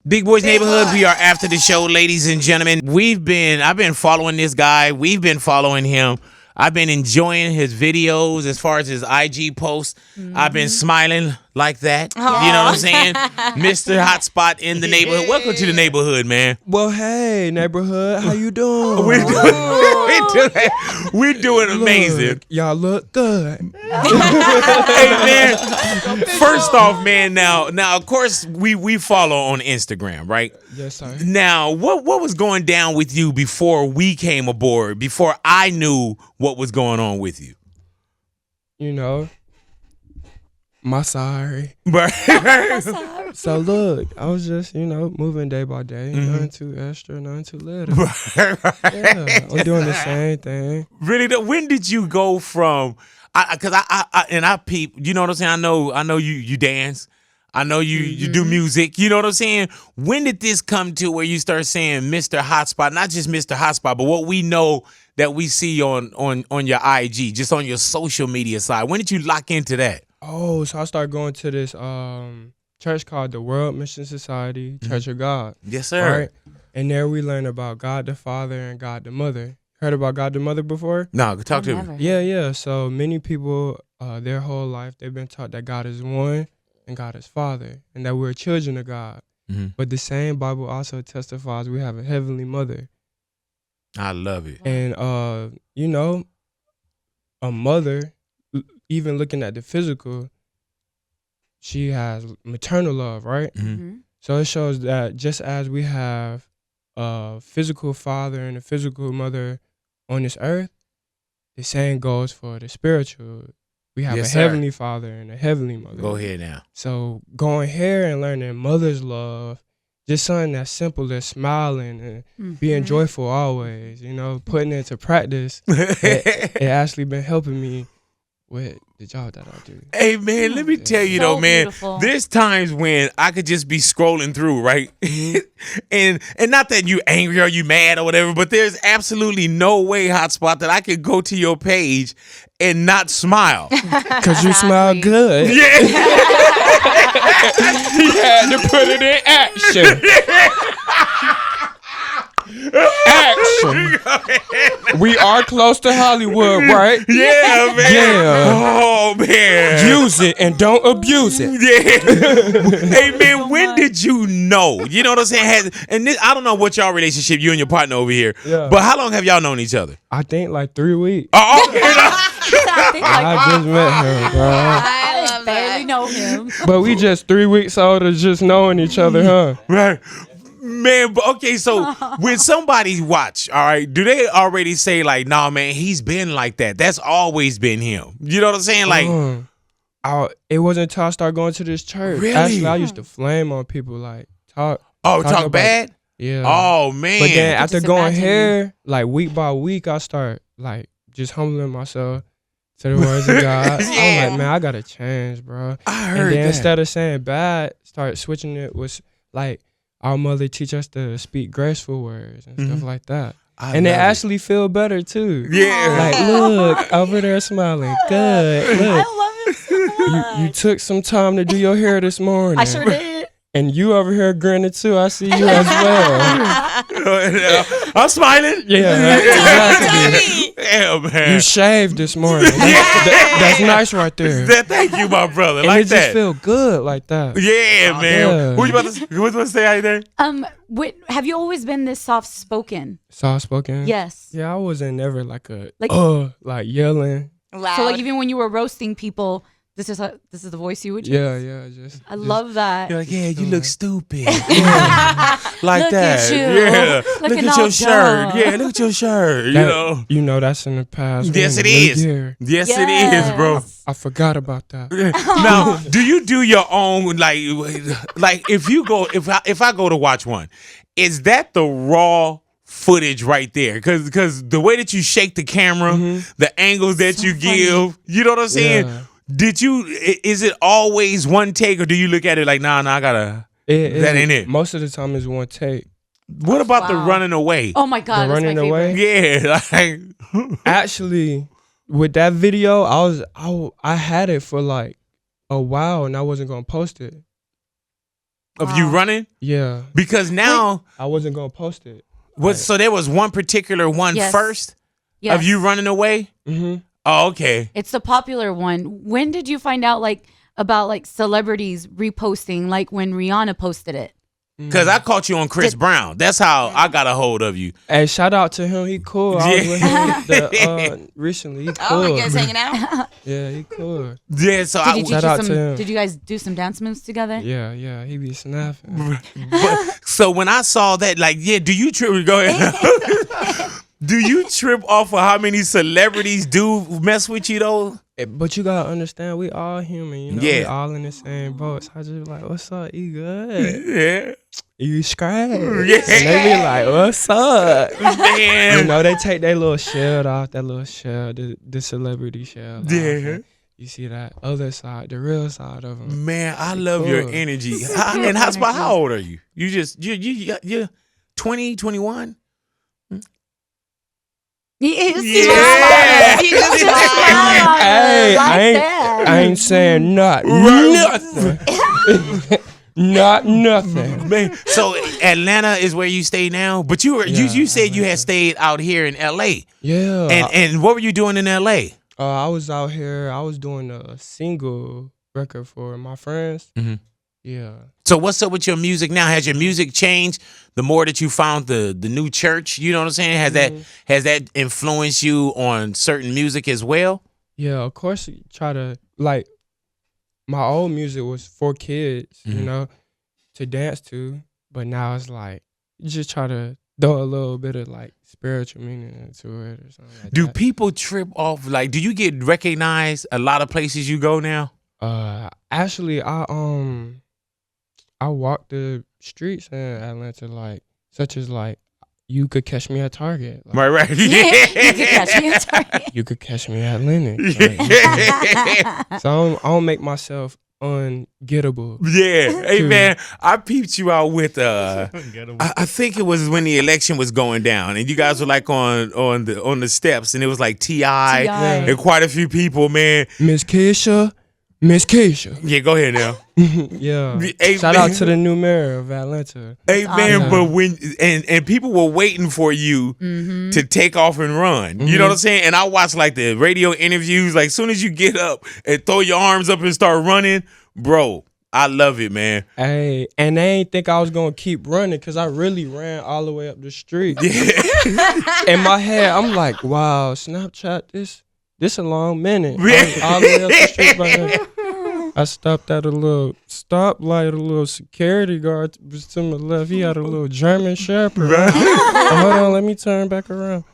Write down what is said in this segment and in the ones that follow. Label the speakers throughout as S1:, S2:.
S1: Big Boy's Neighborhood. We are after the show, ladies and gentlemen. I've been following this guy. We've been following him. I've been enjoying his videos as far as his IG posts. I've been smiling like that. You know what I'm saying? Mr. Hotspot in the neighborhood. Welcome to the neighborhood, man.
S2: Well, hey, neighborhood. How you doing?
S1: We're doing amazing.
S2: Look, y'all look good.
S1: Hey, man. First off, man, now, of course, we follow on Instagram, right?
S2: Yes, sir.
S1: Now, what was going down with you before we came aboard, before I knew what was going on with you?
S2: You know, my sorry.
S1: Right.
S2: So look, I was just, moving day by day. Nothing too extra, nothing too little. Yeah, I'm doing the same thing.
S1: Really? When did you go from? Because I peep. You know what I'm saying? I know you dance. I know you do music. You know what I'm saying? When did this come to where you start saying Mr. Hotspot, not just Mr. Hotspot, but what we know that we see on your IG, just on your social media side? When did you lock into that?
S2: Oh, so I started going to this church called the World Mission Society Church of God.
S1: Yes, sir.
S2: Right? And there we learned about God the Father and God the Mother. Heard about God the Mother before?
S1: No, talk to me.
S2: Yeah. So many people, their whole life, they've been taught that God is one and God is Father, and that we're children of God. But the same Bible also testifies we have a heavenly mother.
S1: I love it.
S2: And, a mother, even looking at the physical, she has maternal love, right? So it shows that just as we have a physical father and a physical mother on this earth, the same goes for the spiritual. We have a heavenly father and a heavenly mother.
S1: Go ahead now.
S2: So going here and learning mother's love, just something that's simple as smiling and being joyful always, putting it into practice, it actually been helping me with the job that I do.
S1: Hey, man, let me tell you, though, man, there's times when I could just be scrolling through, right? and not that you angry or you mad or whatever, but there's absolutely no way, Hotspot, that I could go to your page and not smile.
S2: Because you smile good.
S1: Yeah.
S2: He had to put it in action. Action. We are close to Hollywood, right?
S1: Yeah, man.
S2: Yeah.
S1: Oh, man.
S2: Use it and don't abuse it.
S1: Yeah. Hey, man, when did you know? You know what I'm saying? I don't know what y'all relationship, you and your partner over here, but how long have y'all known each other?
S2: I think like 3 weeks.
S1: Oh, okay.
S2: I just met her, bro.
S3: I barely know him.
S2: But we just 3 weeks old of just knowing each other, huh?
S1: Right. Man, okay, so when somebody watch, all right, do they already say like, nah, man, he's been like that? That's always been him. You know what I'm saying? Like,
S2: it wasn't until I started going to this church.
S1: Really?
S2: Actually, I used to flame on people, like talk
S1: talk bad?
S2: Yeah.
S1: Oh, man.
S2: But then after going here, like week by week, I start like just humbling myself to the words of God.
S1: Yeah.
S2: I'm like, man, I gotta change, bro.
S1: I heard
S2: and then
S1: that.
S2: Instead of saying bad, start switching it with like our mother teach us to speak graceful words and stuff like that. And they actually feel better too.
S1: Yeah.
S2: Like, look, over there smiling. Good. Look.
S3: I love it so much.
S2: You took some time to do your hair this morning.
S3: I sure did.
S2: And you over here grinning too. I see you as well.
S1: I'm smiling.
S2: Yeah, exactly.
S1: Yeah, man.
S2: You shaved this morning. That's nice right there.
S1: Thank you, my brother.
S2: And
S1: like
S2: it
S1: that.
S2: just feel good like that.
S1: Yeah, man.
S2: Yeah.
S1: What you about to say out there?
S3: Have you always been this soft spoken?
S2: Soft spoken?
S3: Yes.
S2: Yeah, I wasn't never like
S3: Like
S2: yelling.
S4: Loud.
S3: So like even when you were roasting people, this is the voice you would use?
S2: Yeah, just.
S3: I love that.
S1: You're like, yeah, you look stupid. Yeah. Like
S3: Look
S1: that.
S3: at you.
S1: Yeah. Look
S3: Looking
S1: at
S3: all
S1: your shirt.
S3: dumb.
S1: Yeah, look at your shirt.
S2: You know that's in the past.
S1: Yes,
S2: We're in
S1: it
S2: the new
S1: is.
S2: year.
S1: Yes, it is, bro.
S2: I forgot about that.
S1: Now, do you do your own like if I go to watch one, is that the raw footage right there? Because the way that you shake the camera, the angles that you give, you know what I'm saying?
S2: Yeah.
S1: Is it always one take, or do you look at it like, nah, I gotta, that ain't it?
S2: Most of the time it's one take.
S1: What about the running away?
S3: Oh my God,
S2: The
S3: that's my
S2: running away?
S3: favorite.
S1: Yeah, like,
S2: Actually, with that video, I had it for like a while and I wasn't gonna post it.
S1: of you running?
S2: Yeah.
S1: Because now,
S2: I wasn't gonna post it.
S1: so there was one particular one first
S3: Yes.
S1: of you running away?
S2: Mm-hmm.
S1: Oh, okay.
S3: It's the popular one. When did you find out about celebrities reposting, like when Rihanna posted it?
S1: Because I caught you on Chris Brown. That's how I got a hold of you.
S2: Hey, shout out to him. He cool. I was with him recently. He cool.
S4: Oh, you guys hanging out?
S2: Yeah, he cool.
S1: Yeah, so
S2: Shout out to him.
S3: Did you guys do some dance moves together?
S2: Yeah, he be snapping.
S1: so when I saw that, like, yeah, do you trip? Go ahead. Do you trip off of how many celebrities do mess with you though?
S2: But you gotta understand, we all human, you know.
S1: Yeah.
S2: We all in the same boat. So I just be like, what's up? You good?
S1: Yeah.
S2: You scratch?
S1: Yeah.
S2: And they be like, what's up?
S1: Man.
S2: You know, they take their little shield off, that little shield, the celebrity shield.
S1: Yeah.
S2: You see that other side, the real side of them.
S1: Man, I love your energy. And Hotspot, how old are you? You're 20, 21?
S3: He
S1: Yeah.
S4: He just smiled.
S2: Hey, I ain't saying nothing. Not nothing.
S1: Man, so Atlanta is where you stay now, but you said you had stayed out here in LA.
S2: Yeah.
S1: And what were you doing in LA?
S2: I was out here. I was doing a single record for my friends.
S1: Mm-hmm.
S2: Yeah.
S1: So what's up with your music now? Has your music changed the more that you found the new church? You know what I'm saying? Has that influenced you on certain music as well?
S2: Yeah, of course. You try to my old music was for kids, you know, to dance to. But now it's like you just try to throw a little bit of spiritual meaning into it or something like
S1: Do
S2: that.
S1: people trip off? Do you get recognized a lot of places you go now?
S2: Actually, I walk the streets in Atlanta, such as you could catch me at Target.
S1: Right.
S3: You could catch me at Target.
S2: You could catch me at Lennox. So I don't make myself ungettable.
S1: Yeah. Hey, man, I peeped you out with, I think it was when the election was going down and you guys were on the steps and it was T.I. and quite a few people, man.
S2: Miss Keisha.
S1: Yeah, go ahead now.
S2: Yeah.
S1: Hey,
S2: Shout out to the new mayor of Atlanta.
S1: Hey, man,
S3: awesome.
S1: but when and people were waiting for you to take off and run. You know what I'm saying? And I watched the radio interviews. As soon as you get up and throw your arms up and start running, bro, I love it, man.
S2: Hey, and they ain't think I was gonna keep running because I really ran all the way up the street.
S1: Yeah.
S2: In my head, I'm like, wow, Snapchat, this a long minute. All the way up the street right now. I stopped at a little stoplight, a little security guard was to my left. He had a little German Shepherd. Right? Hold on, let me turn back around.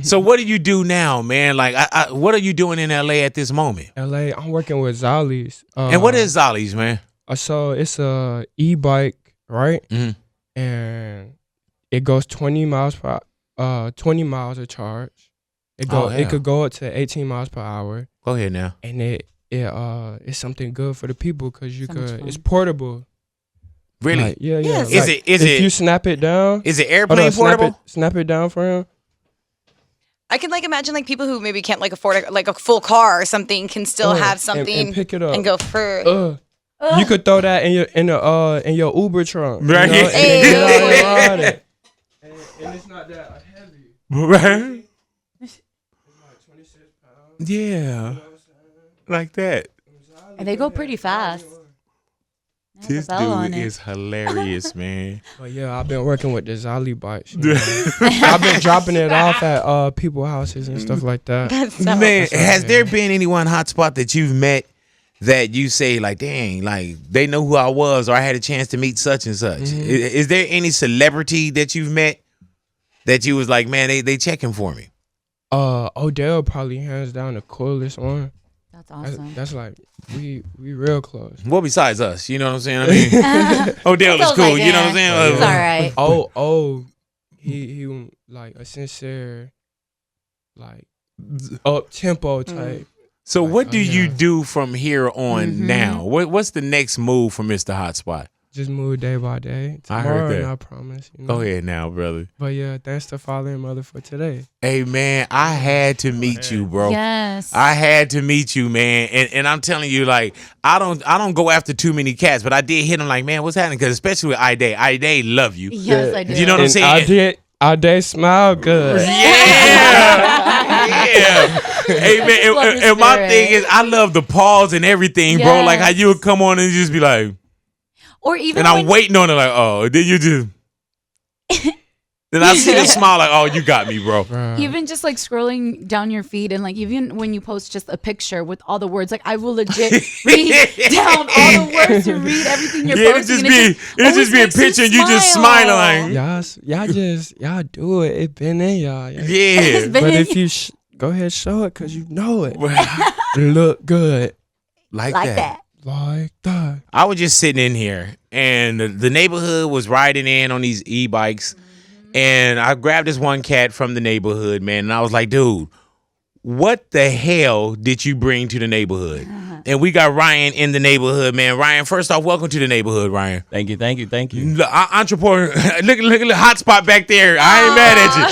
S1: So what do you do now, man? What are you doing in LA at this moment?
S2: LA, I'm working with Zolly's.
S1: And what is Zolly's, man?
S2: So it's a ebike, right?
S1: Mm-hmm.
S2: And it goes 20 miles a charge. It could go up to 18 miles per hour.
S1: Go ahead now.
S2: And it's something good for the people because it's portable.
S1: Really?
S2: Yeah.
S3: Yes.
S2: If you snap it down,
S1: is it airplane portable?
S2: Snap it down for him.
S4: I can imagine people who maybe can't afford a full car or something can still have something
S2: and pick it up
S4: and go for.
S2: You could throw that in your Uber trunk,
S1: right?
S2: You know, and then get out and ride it. And it's not that heavy,
S1: right?
S2: It's 26 pounds.
S1: Yeah,
S2: You know what I'm saying?
S1: like that.
S3: And they go pretty fast.
S1: This dude is hilarious, man.
S2: But yeah, I've been working with the Zolly bikes. You know? I've been dropping it off at people's houses and stuff like that.
S1: Man, has there been anyone Hotspot that you've met that you say dang, they know who I was or I had a chance to meet such and such? Is there any celebrity that you've met that you was man, they checking for me?
S2: Odell probably hands down the coolest one.
S3: That's awesome.
S2: That's we real close.
S1: Well, besides us, you know what I'm saying? I mean, Odell is cool. You know what I'm saying?
S3: It's all right.
S2: He a sincere, up tempo type.
S1: So what do you do from here on now? What's the next move for Mr. Hotspot?
S2: just move day by day.
S1: I
S2: Tomorrow,
S1: heard that.
S2: and I promise. You know?
S1: Go ahead now, brother.
S2: But yeah, thanks to father and mother for today.
S1: Hey man, I had to meet you, bro.
S3: Yes.
S1: I had to meet you, man. And I'm telling you, like, I don't go after too many cats, but I did hit him like, man, what's happening? Because especially with I love you.
S3: Yes, I do.
S1: You know what I'm
S2: And
S1: saying?
S2: I did smile good.
S1: Yeah. Hey man,
S3: Love the
S1: and my
S3: spirit.
S1: thing is I love the pause and everything, bro. Like how you would come on and just be like,
S3: Or even
S1: and I'm
S3: when-
S1: waiting on it like, oh, then you just then I see the smile like, oh, you got me, bro.
S2: Bruh.
S3: Even just like scrolling down your feed and like even when you post just a picture with all the words, like I will legit read down all the words to read everything you're
S1: Yeah,
S3: posting.
S1: it just be a
S3: always makes you
S1: picture and you just smiling like,
S2: Y'all do it. It been in y'all.
S1: yeah.
S3: It's been
S2: But
S3: in
S2: if you go ahead, show it because you know it. Look good
S1: like
S3: like
S1: that.
S3: that.
S2: like that.
S1: I was just sitting in here, and the neighborhood was riding in on these e-bikes, and I grabbed this one cat from the neighborhood, man, and I was like, dude, what the hell did you bring to the neighborhood? And we got Ryan in the neighborhood, man. Ryan, first off, welcome to the neighborhood, Ryan.
S5: Thank you.
S1: Look, entrepreneur, look at the hotspot back there. I ain't mad at you.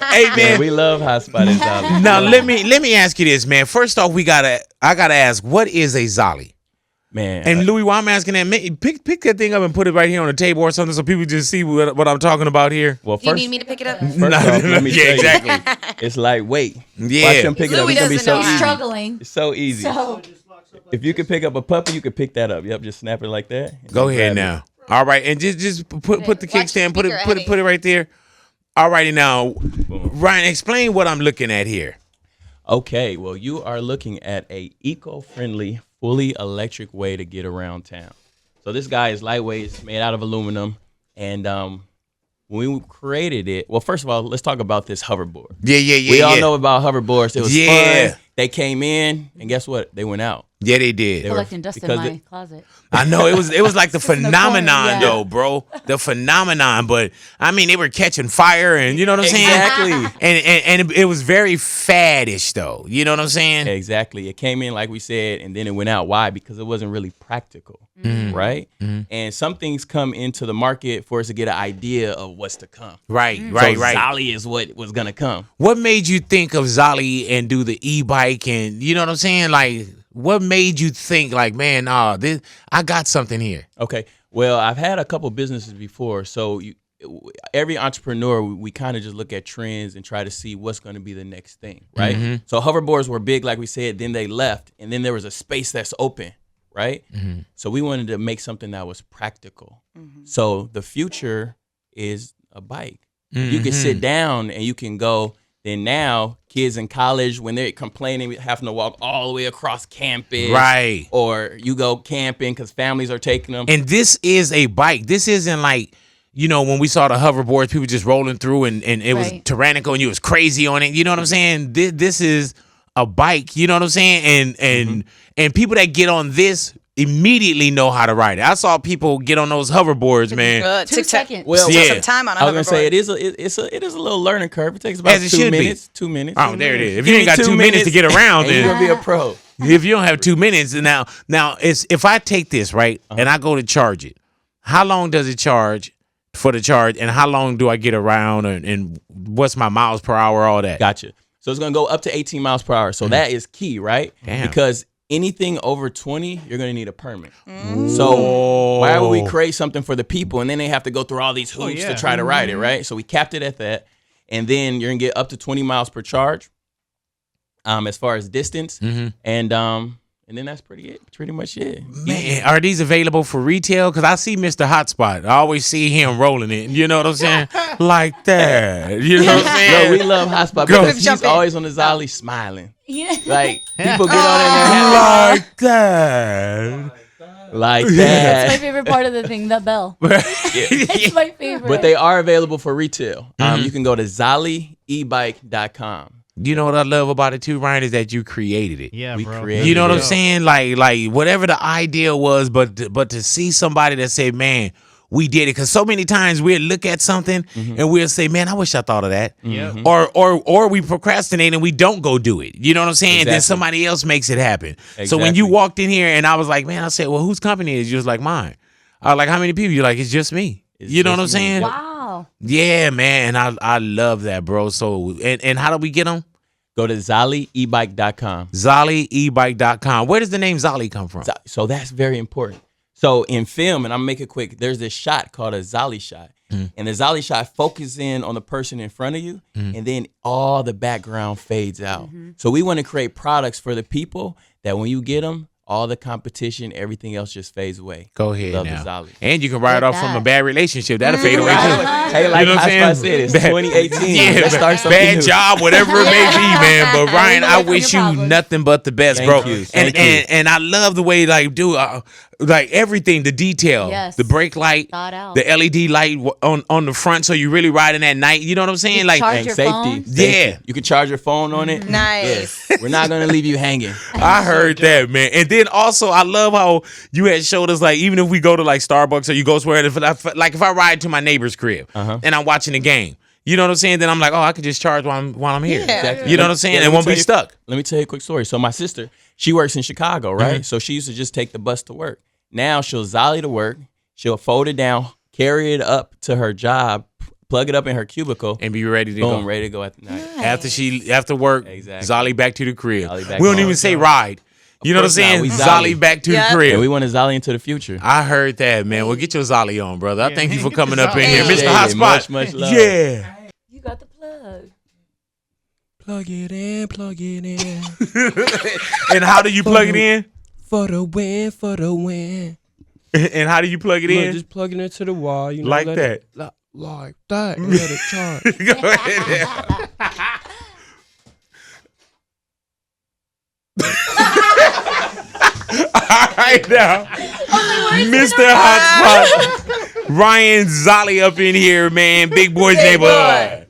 S1: Hey, man.
S5: Yeah, we love Hotspot and Zolly.
S1: Now let me ask you this, man. First off, I gotta ask, what is a Zolly?
S5: Man.
S1: And Louis, while I'm asking that, pick that thing up and put it right here on the table or something, so people just see what I'm talking about here.
S5: well,
S4: Do you
S5: first,
S4: need me to pick it up?
S5: first off, let me
S1: Yeah,
S5: tell you,
S1: exactly.
S5: it's lightweight.
S1: Yeah.
S5: Watch him pick it up.
S4: Louis
S5: It's gonna be
S4: doesn't
S5: so
S4: know how.
S5: easy.
S3: Struggling.
S5: It's so easy.
S3: So
S5: If you could pick up a puppy, you could pick that up. Yep, just snap it like that. and
S1: Go
S5: then
S1: ahead
S5: grab
S1: now. All right, and just put the
S4: Watch the
S1: kickstand, put
S4: speaker,
S1: it right there. All righty now, Ryan, explain what I'm looking at here.
S5: it. Okay, well, you are looking at a eco-friendly, fully electric way to get around town. So this guy is lightweight. It's made out of aluminum, and when we created it, well, first of all, let's talk about this hoverboard.
S1: Yeah.
S5: We all know about hoverboards. It was
S1: Yeah.
S5: fun. They came in, and guess what? They went out.
S1: Yeah, they did.
S5: They were-
S3: collecting dust in
S5: because
S3: my
S5: the-
S3: closet.
S1: I know it was like the
S3: in the corner,
S1: phenomenon
S3: yeah.
S1: though, bro. The phenomenon, but I mean they were catching fire and you know what I'm saying?
S5: Exactly.
S1: And it was very faddish though. You know what I'm saying?
S5: Exactly. It came in like we said, and then it went out. Why? Because it wasn't really practical, right? And some things come into the market for us to get an idea of what's to come.
S1: Right.
S5: So
S1: Right.
S5: Zolly is what was gonna come.
S1: What made you think of Zolly and do the e-bike and you know what I'm saying? Like what made you think like, man, I got something here.
S5: Okay. Well, I've had a couple businesses before, so every entrepreneur, we kind of just look at trends and try to see what's going to be the next thing, right? So hoverboards were big, like we said. Then they left, and then there was a space that's open, right? So we wanted to make something that was practical. So the future is a bike. You can sit down and you can go. Then now, kids in college, when they're complaining, having to walk all the way across campus,
S1: Right.
S5: Or you go camping because families are taking them.
S1: And this is a bike. This isn't like, you know, when we saw the hoverboards, people just rolling through and it was
S3: Right.
S1: tyrannical and you was crazy on it. You know what I'm saying? This is a bike. You know what I'm saying? And people that get on this immediately know how to ride it. I saw people get on those hoverboards, man.
S3: 2 seconds.
S5: Well,
S1: Yeah.
S4: Some time on a
S5: I was gonna say
S4: hoverboard.
S5: it is a little learning curve. It takes about
S1: As it
S5: 2
S1: should be.
S5: minutes. 2 minutes.
S1: Oh,
S5: 2
S1: there it
S5: minutes.
S1: is. If you
S5: Give
S1: ain't
S5: me
S1: got 2 minutes to get around,
S5: and you're
S1: then
S5: gonna be a pro.
S1: if you don't have 2 minutes, now it's if I take this right and I go to charge it, how long does it charge for the charge, and how long do I get around, and what's my miles per hour, all that?
S5: Gotcha. So it's gonna go up to 18 miles per hour. So that is key, right?
S1: Damn.
S5: Because anything over 20, you're gonna need a permit. So why would we create something for the people and then they have to go through all these hoops to try to ride it, right? So we capped it at that, and then you're gonna get up to 20 miles per charge. As far as distance, and then that's pretty much it.
S1: Man, are these available for retail? Because I see Mr. Hotspot. I always see him rolling it. You know what I'm saying? Like that. You know what I'm saying?
S5: No, we love Hotspot
S1: Go.
S5: because
S4: Jump
S5: he's
S4: in.
S5: always on the Zolly smiling.
S3: Yeah.
S5: Like people get on in there happy.
S1: Like that.
S5: Like
S3: That's my
S5: that.
S3: favorite part of the thing, the bell. It's my favorite.
S5: But they are available for retail. You can go to ZollyEbike.com.
S1: You know what I love about it too, Ryan, is that you created it.
S6: Yeah,
S5: We
S6: bro.
S5: created
S1: You know what I'm
S5: Yeah.
S1: saying? Like whatever the idea was, but to see somebody that say, man, we did it. Because so many times we'll look at something and we'll say, man, I wish I thought of that.
S6: Yeah.
S1: Or we procrastinate and we don't go do it. You know what I'm saying? Then
S5: Exactly.
S1: somebody else makes it happen. So when you
S5: Exactly.
S1: walked in here and I was like, man, I said, well, whose company is it? You was like, mine. Like, how many people? You're like, it's just me.
S5: It's
S1: You know what I'm
S5: just me.
S1: saying?
S5: Yep.
S3: Wow.
S1: Yeah, man. I love that, bro. So, and how do we get them?
S5: Go to ZollyEbike.com.
S1: ZollyEbike.com. Where does the name Zolly come from?
S5: So that's very important. So in film, and I'm gonna make it quick, there's this shot called a Zolly shot. And the Zolly shot focuses in on the person in front of you, and then all the background fades out. So we want to create products for the people that when you get them, all the competition, everything else just fades away.
S1: Go ahead
S5: Love
S1: now.
S5: the Zolly.
S1: And you can ride off from a
S3: that.
S1: bad relationship. That'll fade away too.
S5: Hey, like
S1: You know what I'm
S5: Hotspot said,
S1: saying?
S5: it's 2018.
S1: Yeah,
S5: Let's start something
S1: bad
S5: new.
S1: job, whatever it may be, man. But Ryan, I
S3: Learn from
S1: wish
S3: your
S1: you
S3: problems.
S1: nothing but the best,
S5: Thank
S1: bro.
S5: you.
S1: And,
S5: Thank you.
S1: and I love the way, like, dude, like everything, the detail,
S3: Yes.
S1: the brake light,
S3: Thought out.
S1: the LED light on the front, so you really riding at night. You know what I'm saying? Like,
S3: charge
S5: And
S3: your
S5: safety.
S3: phone?
S1: Yeah.
S5: You can charge your phone on it.
S4: Nice.
S5: Yes. We're not gonna leave you hanging.
S1: I heard that, man. And then also, I love how you had showed us, like, even if we go to like Starbucks or you go somewhere, if I ride to my neighbor's crib and I'm watching the game, you know what I'm saying? Then I'm like, oh, I could just charge while I'm here.
S5: Exactly.
S1: You know what I'm saying?
S5: Yeah,
S1: It
S5: let me
S1: won't
S5: tell
S1: be
S5: you-
S1: stuck.
S5: Let me tell you a quick story. So my sister, she works in Chicago, right? So she used to just take the bus to work. Now she'll Zolly to work. She'll fold it down, carry it up to her job, plug it up in her cubicle,
S1: And be ready to
S5: boom,
S1: go.
S5: ready to go at the night.
S1: After work,
S5: Exactly.
S1: Zolly back to the crib.
S5: Zolly back
S1: We don't
S5: home.
S1: even say ride. You know what I'm
S5: course not.
S1: saying?
S5: We
S1: Zolly
S5: Zolly.
S1: back to the
S4: Yeah.
S1: crib.
S5: And we want to Zolly into the future.
S1: I heard that, man. Well, get your Zolly on, brother. I thank you for coming up in here.
S4: Hey.
S1: Mr.
S5: Appreciate it.
S1: Hotspot.
S5: Much love.
S1: Yeah.
S3: You got the plug.
S2: Plug it in, plug it in.
S1: And how do you plug it in?
S2: For the win, for the win.
S1: And how do you plug it
S2: Look,
S1: in?
S2: just plug it into the wall. You know,
S1: Like
S2: let
S1: that.
S2: It, like that. And let it charge.
S1: Go ahead. All right now, Mr. Hotspot, Ryan Zolly up in here, man. Big Boy's neighborhood.